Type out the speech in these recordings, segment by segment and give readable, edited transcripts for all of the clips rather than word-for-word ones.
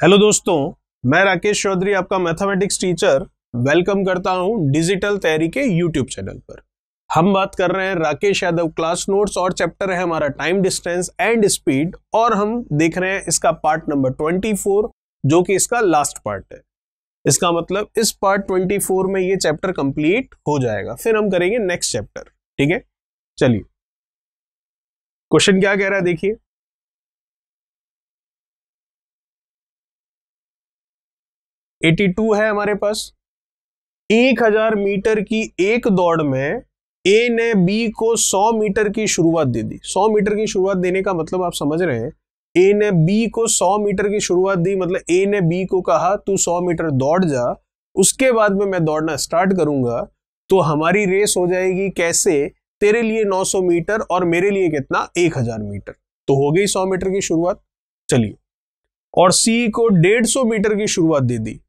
Hello दोस्तों, मैं राकेश चौधरी आपका मैथमेटिक्स टीचर वेलकम करता हूं डिजिटल तैयारी के यूट्यूब चैनल पर। हम बात कर रहे हैं राकेश यादव क्लास नोट्स और चैप्टर है हमारा टाइम डिस्टेंस एंड स्पीड और हम देख रहे हैं इसका पार्ट नंबर 24 जो कि इसका लास्ट पार्ट है। इसका मतलब इस पार्ट 24 में ये चैप्टर कंप्लीट हो जाएगा, फिर हम करेंगे नेक्स्ट चैप्टर। ठीक है, चलिए क्वेश्चन क्या कह रहा है देखिए। 82 है हमारे पास। 1000 मीटर की एक दौड़ में ए ने बी को 100 मीटर की शुरुआत दे दी। 100 मीटर की शुरुआत देने का मतलब आप समझ रहे हैं, ए ने बी को 100 मीटर की शुरुआत दी, मतलब ए ने बी को कहा तू 100 मीटर दौड़ जा, उसके बाद में मैं दौड़ना स्टार्ट करूंगा। तो हमारी रेस हो जाएगी कैसे, तेरे लिए 900 मीटर और मेरे लिए कितना 1000 मीटर। तो हो गई 100 मीटर की शुरुआत। चलिए, और सी को 150 मीटर की शुरुआत दे दी।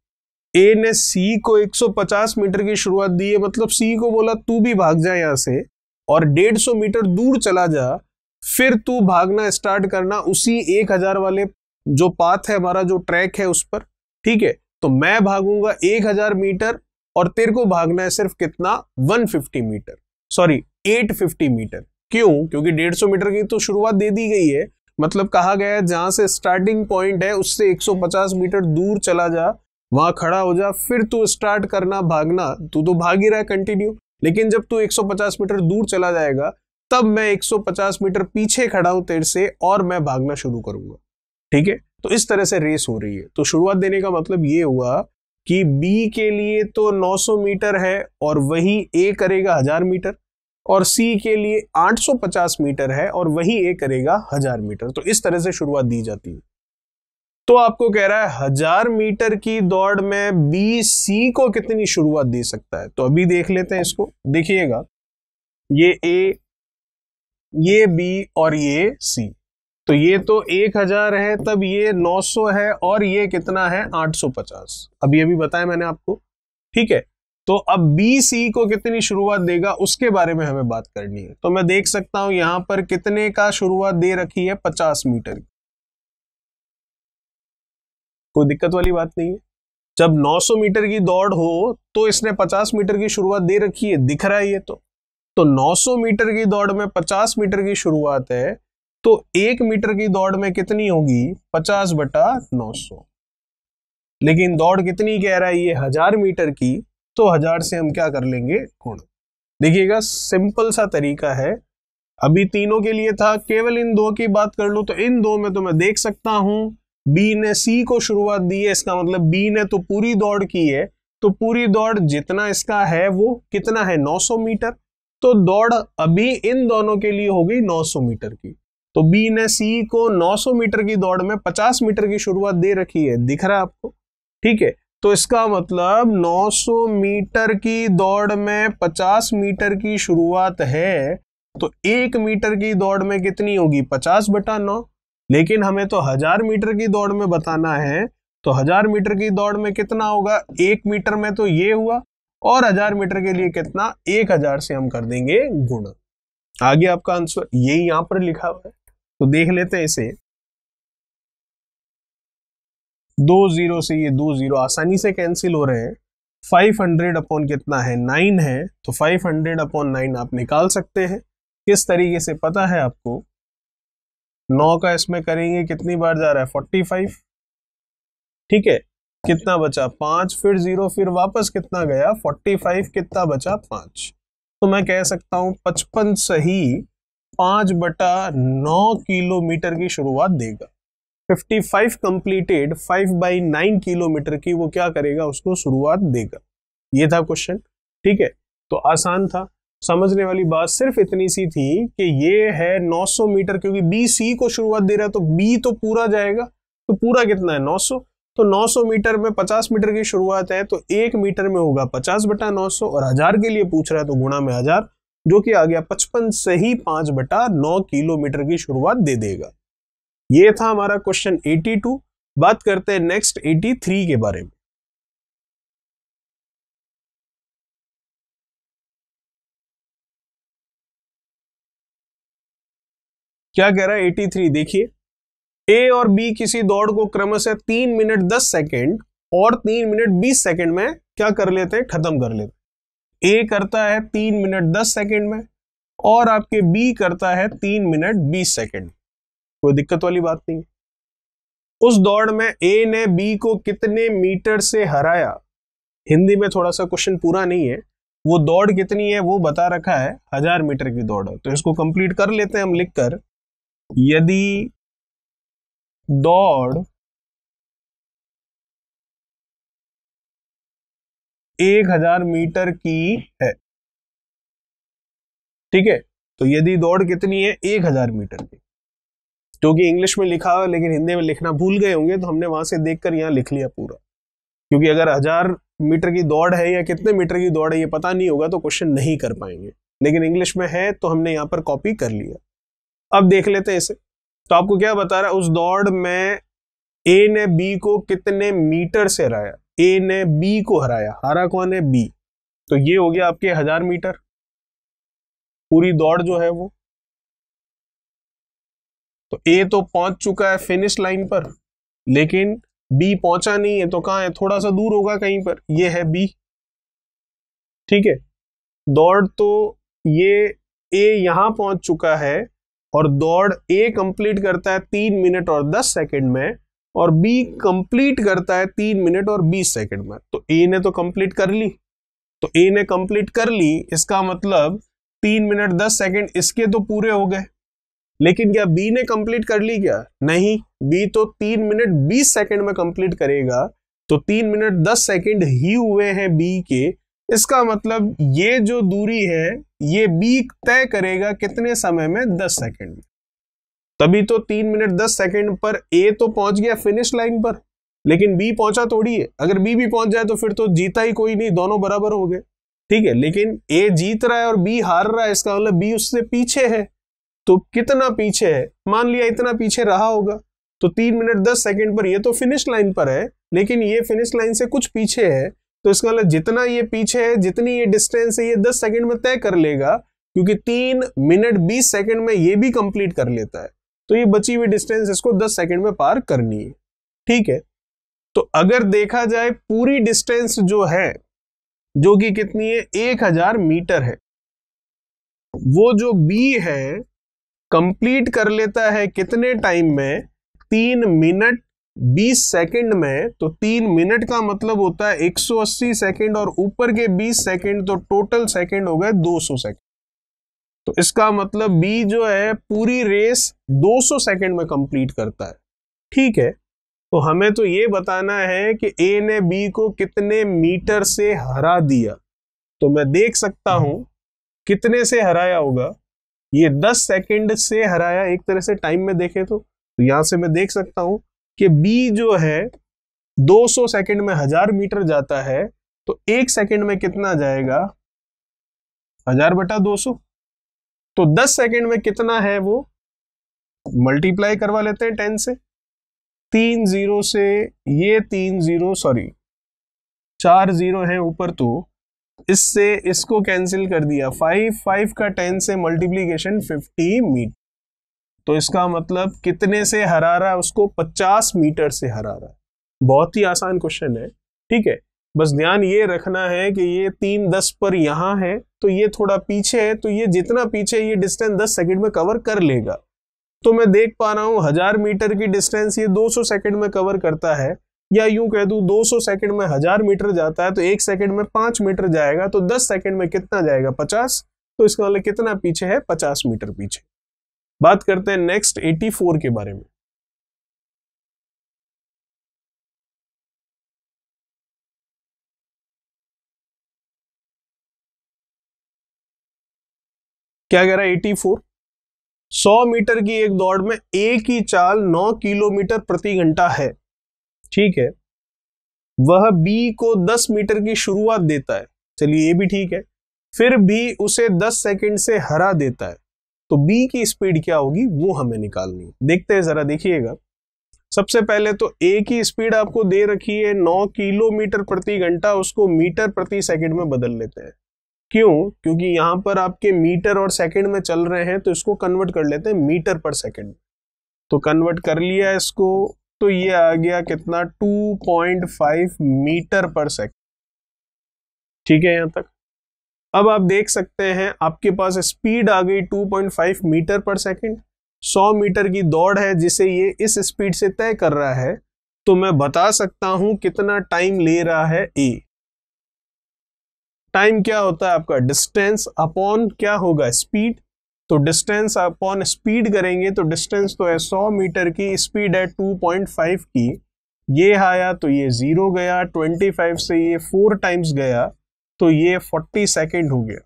ए ने सी को 150 मीटर की शुरुआत दी है, मतलब सी को बोला तू भी भाग जा यहां से और 150 मीटर दूर चला जा, फिर तू भागना स्टार्ट करना उसी 1000 वाले जो पाथ है हमारा, जो ट्रैक है उस पर। ठीक है, तो मैं भागूंगा 1000 मीटर और तेरे को भागना है सिर्फ कितना 150 मीटर, सॉरी 850 मीटर। क्यों? क्योंकि 150 मीटर की तो शुरुआत दे दी गई है, मतलब कहा गया है जहां से स्टार्टिंग पॉइंट है उससे 150 मीटर दूर चला जा, वहां खड़ा हो जा, फिर तू स्टार्ट करना भागना। तू तो भाग ही रहा है कंटिन्यू, लेकिन जब तू 150 मीटर दूर चला जाएगा तब मैं 150 मीटर पीछे खड़ा हूं तेरे से और मैं भागना शुरू करूंगा। ठीक है, तो इस तरह से रेस हो रही है। तो शुरुआत देने का मतलब ये हुआ कि बी के लिए तो 900 मीटर है और वही ए करेगा 1000 मीटर, और सी के लिए 850 मीटर है और वही ए करेगा 1000 मीटर। तो इस तरह से शुरुआत दी जाती है। तो आपको कह रहा है 1000 मीटर की दौड़ में बी सी को कितनी शुरुआत दे सकता है। तो अभी देख लेते हैं इसको, देखिएगा ये ए, ये बी और ये सी। तो ये तो 1000 है, तब ये 900 है और ये कितना है 850। अभी अभी बताया मैंने आपको। ठीक है, तो अब बी सी को कितनी शुरुआत देगा उसके बारे में हमें बात करनी है। तो मैं देख सकता हूं यहां पर कितने का शुरुआत दे रखी है 50 मीटर की। कोई दिक्कत वाली बात नहीं है। जब 900 मीटर की दौड़ हो तो इसने 50 मीटर की शुरुआत दे रखी है, दिख रहा है ये तो 900 मीटर की दौड़ में 50 मीटर की शुरुआत है, तो 1 मीटर की दौड़ में कितनी होगी 50/900। लेकिन दौड़ कितनी कह रहा है ये 1000 मीटर की, तो 1000 से हम क्या कर लेंगे गुण। देखिएगा सिंपल सा तरीका है। अभी तीनों के लिए था, केवल इन दो की बात कर लूं तो इन दो में तो मैं देख सकता हूं बी ने सी को शुरुआत दी है, इसका मतलब बी ने तो पूरी दौड़ की है। तो पूरी दौड़ जितना इसका है वो कितना है 900 मीटर। तो दौड़ अभी इन दोनों के लिए हो गई 900 मीटर की। तो बी ने सी को 900 मीटर की दौड़ में 50 मीटर की शुरुआत दे रखी है, दिख रहा है आपको। ठीक है, तो इसका मतलब 900 मीटर की दौड़ में 50 मीटर की शुरुआत है, तो 1 मीटर की दौड़ में कितनी होगी 50/9। लेकिन हमें तो 1000 मीटर की दौड़ में बताना है, तो 1000 मीटर की दौड़ में कितना होगा 1 मीटर में तो ये हुआ, और 1000 मीटर के लिए कितना 1000 से हम कर देंगे गुणा। आगे आपका आंसर यही यहां पर लिखा हुआ है, तो देख लेते हैं इसे। 2 0 से ये 2 0 आसानी से कैंसिल हो रहे हैं। 500 अपॉन कितना है 9 है, तो 500/9 आप निकाल सकते हैं। किस तरीके से पता है आपको, 9 का इसमें करेंगे कितनी बार जा रहा है 45। ठीक है, कितना बचा 5, फिर 0, फिर वापस कितना गया 45, कितना बचा 5। तो मैं कह सकता हूं 55 सही 5/9 किलोमीटर की शुरुआत देगा। 55 कंप्लीटेड 5/9 किलोमीटर की वो क्या करेगा उसको शुरुआत देगा। ये था क्वेश्चन। ठीक है, तो आसान था। समझने वाली बात सिर्फ इतनी सी थी कि ये है 900 मीटर, क्योंकि बी सी को शुरुआत दे रहा है तो बी तो पूरा जाएगा, तो पूरा कितना है 900। तो 900 मीटर में 50 मीटर की शुरुआत है, तो 1 मीटर में होगा 50/900, और 1000 के लिए पूछ रहा है तो गुणा में 1000, जो कि आ गया 55 से ही 5/9 किलोमीटर की शुरुआत दे देगा। ये था हमारा क्वेश्चन 82। बात करते हैं नेक्स्ट 83 के बारे में। क्या कह रहा है 83, देखिए। ए और बी किसी दौड़ को क्रमशः 3 मिनट 10 सेकेंड और 3 मिनट 20 सेकेंड में क्या कर लेते हैं, खत्म कर लेते हैं। ए करता है 3 मिनट 10 सेकेंड में और आपके बी करता है 3 मिनट 20 सेकेंड। कोई दिक्कत वाली बात नहीं। उस दौड़ में ए ने बी को कितने मीटर से हराया। हिंदी में थोड़ा सा क्वेश्चन पूरा नहीं है, वो दौड़ कितनी है वो बता रखा है, 1000 मीटर की दौड़ है। तो इसको कंप्लीट कर लेते हैं हम लिखकर, यदि दौड़ 1000 मीटर की है, ठीक है, तो यदि दौड़ कितनी है 1000 मीटर की, क्योंकि इंग्लिश में लिखा हुआ लेकिन हिंदी में लिखना भूल गए होंगे तो हमने वहां से देखकर यहां लिख लिया पूरा, क्योंकि अगर 1000 मीटर की दौड़ है या कितने मीटर की दौड़ है ये पता नहीं होगा तो क्वेश्चन नहीं कर पाएंगे, लेकिन इंग्लिश में है तो हमने यहां पर कॉपी कर लिया। अब देख लेते हैं इसे। तो आपको क्या बता रहा है, उस दौड़ में ए ने बी को कितने मीटर से हराया। ए ने बी को हराया, हारा कौन है, बी। तो ये हो गया आपके 1000 मीटर पूरी दौड़ जो है वो। तो ए तो पहुंच चुका है फिनिश लाइन पर, लेकिन बी पहुंचा नहीं है, तो कहां है, थोड़ा सा दूर होगा कहीं पर, ये है बी, ठीक है। दौड़ तो ये ए यहां पहुंच चुका है और दौड़ ए कंप्लीट करता है 3 मिनट और 10 सेकंड में और बी कंप्लीट करता है 3 मिनट और 20 सेकंड में। तो ए ने तो कंप्लीट कर ली, तो ए ने कंप्लीट कर ली, इसका मतलब 3 मिनट 10 सेकंड इसके तो पूरे हो गए, लेकिन क्या बी ने कंप्लीट कर ली क्या, नहीं, बी तो 3 मिनट 20 सेकंड में कंप्लीट करेगा, तो 3 मिनट 10 सेकंड ही हुए हैं बी के। इसका मतलब ये जो दूरी है ये बी तय करेगा कितने समय में, 10 सेकंड में। तभी तो 3 मिनट 10 सेकंड पर ए तो पहुंच गया फिनिश लाइन पर, लेकिन बी पहुंचा थोड़ी है। अगर बी भी पहुंच जाए तो फिर तो जीता ही कोई नहीं, दोनों बराबर हो गए, ठीक है। लेकिन ए जीत रहा है और बी हार रहा है, इसका मतलब बी उससे पीछे है। तो कितना पीछे है, मान लिया इतना पीछे रहा होगा, तो 3 मिनट 10 सेकंड पर ये तो फिनिश लाइन पर है, लेकिन ये फिनिश लाइन से कुछ पीछे है। तो इसका मतलब जितना ये पीछे है, जितनी ये डिस्टेंस है, ये 10 सेकंड में तय कर लेगा, क्योंकि 3 मिनट 20 सेकंड में ये भी कंप्लीट कर लेता है। तो ये बची हुई डिस्टेंस इसको 10 सेकंड में पार करनी है, ठीक है। तो अगर देखा जाए पूरी डिस्टेंस जो है, जो कि कितनी है, 1000 मीटर है, वो जो बी है कंप्लीट कर लेता है कितने टाइम में, 3 मिनट 20 सेकंड में। तो 3 मिनट का मतलब होता है 180 सेकंड और ऊपर के 20 सेकंड, तो टोटल सेकंड हो गए 200 सेकंड। तो इसका मतलब बी जो है पूरी रेस 200 सेकंड में कंप्लीट करता है, ठीक है। तो हमें तो ये बताना है कि ए ने बी को कितने मीटर से हरा दिया। तो मैं देख सकता हूं कितने से हराया होगा, ये 10 सेकंड से हराया एक तरह से टाइम में देखे तो यहां से मैं देख सकता हूं कि बी जो है 200 सेकंड में 1000 मीटर जाता है, तो 1 सेकंड में कितना जाएगा, 1000/200। तो 10 सेकंड में कितना है वो, मल्टीप्लाई करवा लेते हैं 10 से, 3 0 से ये 3 0, सॉरी 4 0 है ऊपर, तो इससे इसको कैंसिल कर दिया, 5 का 10 से मल्टीप्लीकेशन 50 मीटर। तो इसका मतलब कितने से हरा रहा है उसको, 50 मीटर से हरा रहा है। बहुत ही आसान क्वेश्चन है, ठीक है। बस ध्यान ये रखना है कि ये 3:10 पर यहां है, तो ये थोड़ा पीछे है, तो ये जितना पीछे ये डिस्टेंस 10 सेकंड में कवर कर लेगा। तो मैं देख पा रहा हूं 1000 मीटर की डिस्टेंस ये 200 सेकंड में कवर करता है, या यूं कह दूं 200 सेकंड में 1000 मीटर जाता है, तो 1 सेकंड में 5 मीटर जाएगा, तो 10 सेकंड में कितना जाएगा, 50। तो इसका मतलब कितना पीछे है, 50 मीटर पीछे। बात करते हैं नेक्स्ट 84 के बारे में। क्या कह रहा है 84, 100 मीटर की एक दौड़ में ए की चाल 9 किलोमीटर प्रति घंटा है, ठीक है। वह बी को 10 मीटर की शुरुआत देता है, चलिए ये भी ठीक है, फिर भी उसे 10 सेकंड से हरा देता है, तो बी की स्पीड क्या होगी वो हमें निकालनी है। देखते हैं जरा, देखिएगा। सबसे पहले तो ए की स्पीड आपको दे रखी है 9 किलोमीटर प्रति घंटा, उसको मीटर प्रति सेकंड में बदल लेते हैं। क्यों, क्योंकि यहां पर आपके मीटर और सेकंड में चल रहे हैं, तो इसको कन्वर्ट कर लेते हैं मीटर पर सेकंड। तो कन्वर्ट कर लिया इसको, तो ये आ गया कितना 2.5 मीटर पर सेकंड। ठीक है यहां तक। अब आप देख सकते हैं आपके पास स्पीड आ गई 2.5 मीटर पर सेकंड। 100 मीटर की दौड़ है जिसे ये इस स्पीड से तय कर रहा है, तो मैं बता सकता हूं कितना टाइम ले रहा है ए। टाइम क्या होता है आपका, डिस्टेंस अपॉन क्या होगा, स्पीड। तो डिस्टेंस अपॉन स्पीड करेंगे तो डिस्टेंस तो है 100 मीटर की, स्पीड है 2.5 की, ये आया तो ये 0 गया, 25 से ये 4 टाइम्स गया तो ये 40 सेकेंड हो गया।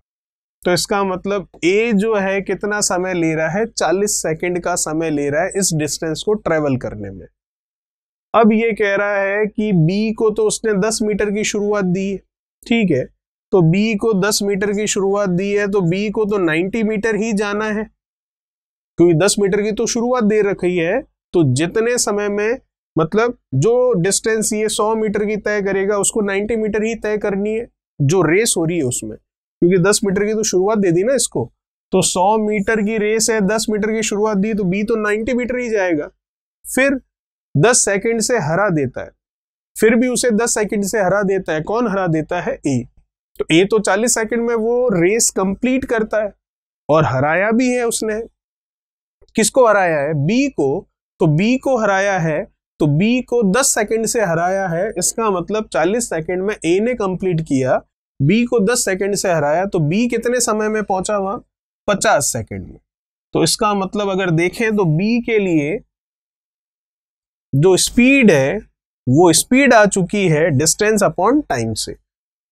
तो इसका मतलब ए जो है कितना समय ले रहा है, 40 सेकेंड का समय ले रहा है इस डिस्टेंस को ट्रेवल करने में। अब ये कह रहा है कि बी को तो उसने 10 मीटर की शुरुआत दी है, ठीक है, तो बी को 10 मीटर की शुरुआत दी है तो बी को तो 90 मीटर ही जाना है, क्योंकि 10 मीटर की तो शुरुआत दे रखी है। तो जितने समय में, मतलब जो डिस्टेंस ये 100 मीटर की तय करेगा उसको 90 मीटर ही तय करनी है जो रेस हो रही है उसमें, क्योंकि 10 मीटर की तो शुरुआत दे दी ना इसको। तो 100 मीटर की रेस है, 10 मीटर की शुरुआत दी तो बी तो 90 मीटर ही जाएगा। फिर 10 सेकंड से हरा देता है, फिर भी उसे 10 सेकंड से हरा देता है। कौन हरा देता है, ए। तो ए तो 40 सेकंड में वो रेस कंप्लीट करता है और हराया भी है उसने। किसको हराया है, बी को। तो बी को हराया है तो बी को 10 सेकंड से हराया है, इसका मतलब 40 सेकंड में ए ने कंप्लीट किया, बी को 10 सेकंड से हराया, तो बी कितने समय में पहुंचा वहां, 50 सेकंड में। तो इसका मतलब अगर देखें तो बी के लिए जो स्पीड है वो स्पीड आ चुकी है डिस्टेंस अपॉन टाइम से।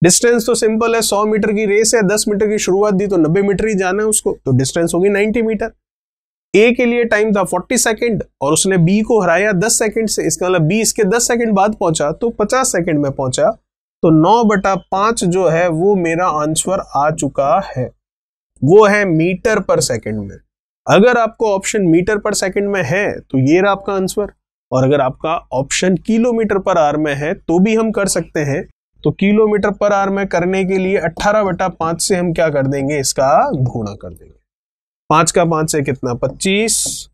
डिस्टेंस तो सिंपल है, 100 मीटर की रेस है, 10 मीटर की शुरुआत दी तो 90 मीटर ही जाना है उसको, तो डिस्टेंस होगी 90 मीटर। ए के लिए टाइम था 40 सेकंड और उसने बी को हराया 10 सेकंड से, इसका मतलब बी इसके 10 सेकंड बाद पहुंचा तो 50 सेकंड में पहुंचा। तो 9/5 जो है वो मेरा आंसर आ चुका है, वो है मीटर पर सेकंड में। अगर आपको ऑप्शन मीटर पर सेकंड में है तो ये रहा आपका आंसर, और अगर आपका ऑप्शन किलोमीटर पर आवर में है तो भी हम कर सकते हैं। तो किलोमीटर पर आवर में करने के लिए 18/5 से हम क्या कर देंगे, इसका गुणा कर देंगे। 5 का 5 से कितना, 25,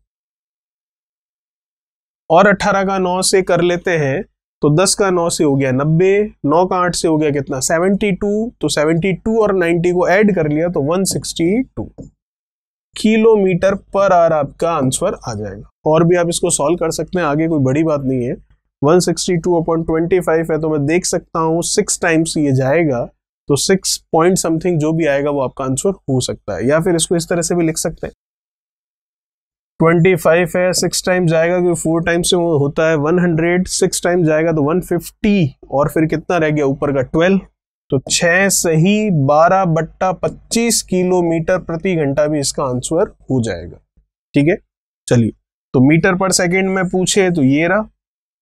और 18 का 9 से कर लेते हैं तो 10 का 9 से हो गया 90, 9 का 8 से हो गया कितना, 72। तो 72 और 90 को ऐड कर लिया तो 162 किलोमीटर पर आवर आपका आंसर आ जाएगा। और भी आप इसको सॉल्व कर सकते हैं, आगे कोई बड़ी बात नहीं है। 162/25 है तो मैं देख सकता हूं 6 टाइम्स ये जाएगा, तो 6 पॉइंट समथिंग जो भी आएगा वो आपका आंसर हो सकता है। या फिर इसको इस तरह से भी लिख सकते हैं, 25 है, 6 टाइम्स जाएगा क्योंकि 4 टाइम्स से वो होता है 100, 6 टाइम्स जाएगा तो 150, और फिर कितना रह गया ऊपर का 12, तो 6 सही 12/25 किलोमीटर प्रति घंटा भी इसका आंसर हो जाएगा। ठीक है, चलिए, तो मीटर पर सेकेंड में पूछे तो ये रहा,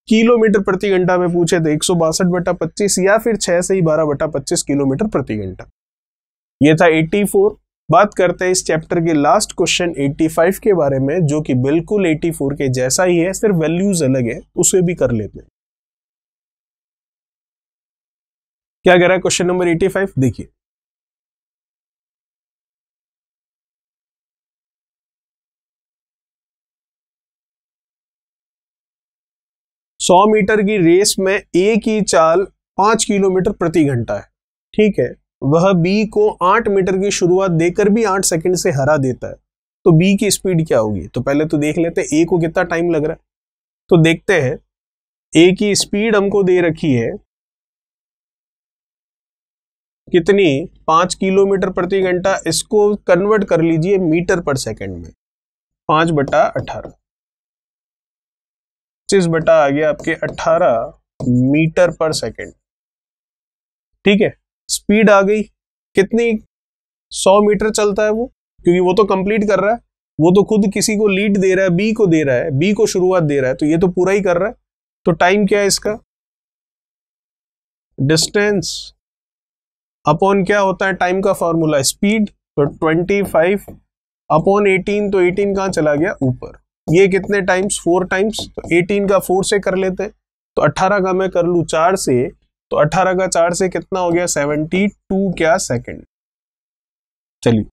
किलोमीटर प्रति घंटा में पूछे तो 162/25, या फिर 6 से ही 12/25 किलोमीटर प्रति घंटा। ये था 84। बात करते हैं इस चैप्टर के लास्ट क्वेश्चन 85 के बारे में, जो कि बिल्कुल 84 के जैसा ही है, सिर्फ वैल्यूज अलग है, उसे भी कर लेते हैं। क्या कह रहा है क्वेश्चन नंबर 85, देखिए। सौ मीटर की रेस में ए की चाल 5 किलोमीटर प्रति घंटा है, ठीक है। वह बी को 8 मीटर की शुरुआत देकर भी 8 सेकंड से हरा देता है, तो बी की स्पीड क्या होगी। तो पहले तो देख लेते हैं ए को कितना टाइम लग रहा है। तो देखते हैं, ए की स्पीड हमको दे रखी है कितनी, 5 किलोमीटर प्रति घंटा। इसको कन्वर्ट कर लीजिए मीटर पर सेकंड में, 5/18, 25 आ गया आपके 18 मीटर पर सेकंड। ठीक है, स्पीड आ गई कितनी, 100 मीटर चलता है वो, क्योंकि वो तो कंप्लीट कर रहा है, वो तो खुद किसी को लीड दे रहा है, बी को दे रहा है, बी को शुरुआत दे रहा है, तो ये तो पूरा ही कर रहा है। तो टाइम क्या है इसका, डिस्टेंस अपॉन क्या होता है टाइम का फॉर्मूला, स्पीड। तो 25/18, तो 18 कहां चला गया, ऊपर। ये कितने टाइम्स, 4 टाइम्स, तो 18 का 4 से कर लेते हैं, तो 18 का मैं कर लू 4 से, तो 18 का 4 से कितना हो गया, 72 क्या सेकंड। चलिए,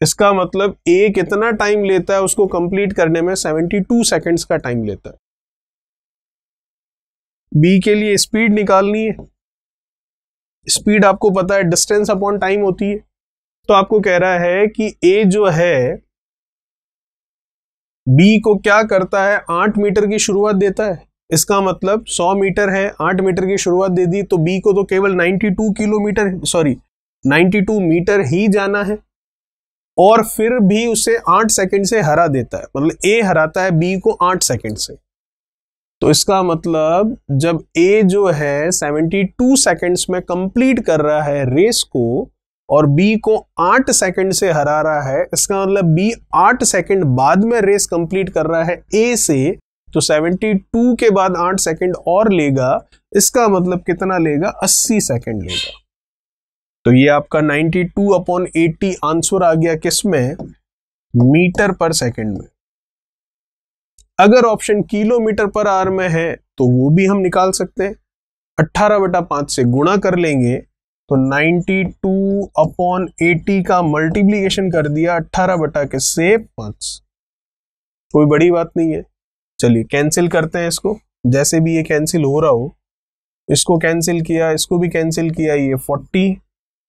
इसका मतलब ए कितना टाइम लेता है उसको कंप्लीट करने में, 72 सेकंड्स का टाइम लेता है। बी के लिए स्पीड निकालनी है, स्पीड आपको पता है डिस्टेंस अपॉन टाइम होती है, तो आपको कह रहा है कि ए जो है बी को क्या करता है, 8 मीटर की शुरुआत देता है। इसका मतलब 100 मीटर है, 8 मीटर की शुरुआत दे दी, तो बी को तो केवल 92 मीटर ही जाना है, और फिर भी उसे 8 सेकंड से हरा देता है। मतलब ए हराता है बी को 8 सेकंड से। तो इसका मतलब जब ए जो है 72 सेकंड्स में कंप्लीट कर रहा है रेस को, और बी को 8 सेकंड से हरा रहा है, इसका मतलब बी 8 सेकंड बाद में रेस कंप्लीट कर रहा है ए से, तो 72 के बाद 8 सेकंड और लेगा, इसका मतलब कितना लेगा, 80 सेकंड लेगा। तो ये आपका 92/80 आंसर आ गया किसमें, मीटर पर सेकंड में। अगर ऑप्शन किलोमीटर पर आवर में है तो वो भी हम निकाल सकते हैं, 18/5 से गुणा कर लेंगे, तो 92/80 का मल्टीप्लीकेशन कर दिया 18/5। कोई बड़ी बात नहीं है। चलिए कैंसिल करते हैं इसको, जैसे भी ये कैंसिल हो रहा हो, इसको कैंसिल किया, इसको भी कैंसिल किया, ये 40,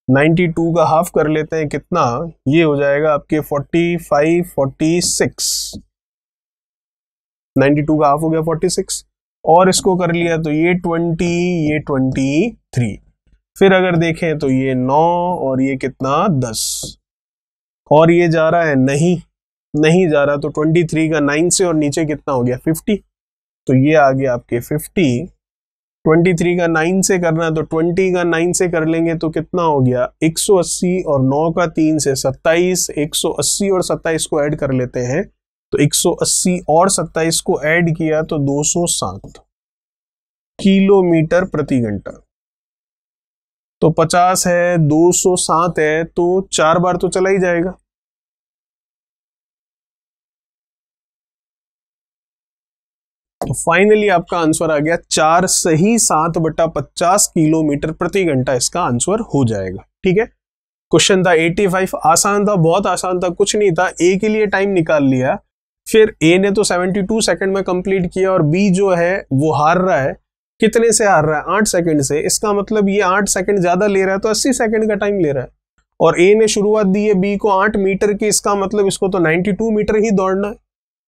92 का हाफ कर लेते हैं, कितना ये हो जाएगा आपके 45, 46, 92 का हाफ हो गया 46, और इसको कर लिया तो ये 20, ये 23। फिर अगर देखें तो ये 9 और ये कितना 10, और ये जा रहा है नहीं जा रहा, तो 23 का 9 से और नीचे कितना हो गया 50, तो ये आ गया आपके 50। 23 का 9 से करना है तो 20 का 9 से कर लेंगे तो कितना हो गया 180, और 9 का 3 से 27, 180 और 27 को ऐड कर लेते हैं, तो 180 और 27 को ऐड किया तो 207 किलोमीटर प्रति घंटा। तो 50 है, 207 है, तो 4 बार तो चला ही जाएगा। तो फाइनली आपका आंसर आ गया 4 सही 7/50 किलोमीटर प्रति घंटा, इसका आंसर हो जाएगा। ठीक है, क्वेश्चन था 85, आसान था, बहुत आसान था, कुछ नहीं था। ए के लिए टाइम निकाल लिया, फिर ए ने तो 72 सेकंड में कंप्लीट किया, और बी जो है वो हार रहा है, कितने से हार रहा है, 8 सेकंड से। इसका मतलब ये 8 सेकंड ज्यादा ले रहा है, तो 80 सेकंड का टाइम ले रहा है। और ए ने शुरुआत दी है बी को 8 मीटर की, इसका मतलब इसको तो 92 मीटर ही दौड़ना है।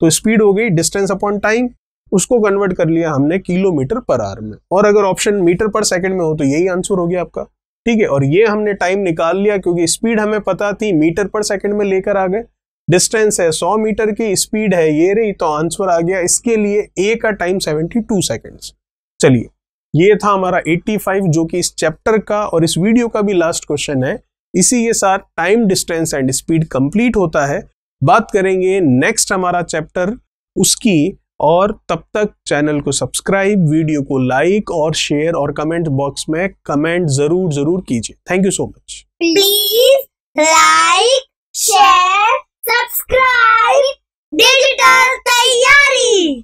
तो स्पीड हो गई डिस्टेंस अपॉन टाइम, उसको कन्वर्ट कर लिया हमने किलोमीटर पर आवर में, और अगर ऑप्शन मीटर पर सेकंड में हो तो यही आंसर हो गया आपका। ठीक है, और ये हमने टाइम निकाल लिया क्योंकि स्पीड हमें पता थी, मीटर पर सेकंड में लेकर आ गए, डिस्टेंस है 100 मीटर की, स्पीड है ये रही, तो आंसर आ गया इसके लिए ए का टाइम 72 सेकंड्स। चलिए, ये था हमारा 85 जो कि इस चैप्टर का और इस वीडियो का भी लास्ट क्वेश्चन है। इसी के साथ time, distance and speed complete होता है। बात करेंगे नेक्स्ट हमारा चैप्टर उसकी, और तब तक चैनल को सब्सक्राइब, वीडियो को लाइक और शेयर, और कमेंट बॉक्स में कमेंट जरूर कीजिए। Thank you so much. Please like, share, subscribe, digital तैयारी।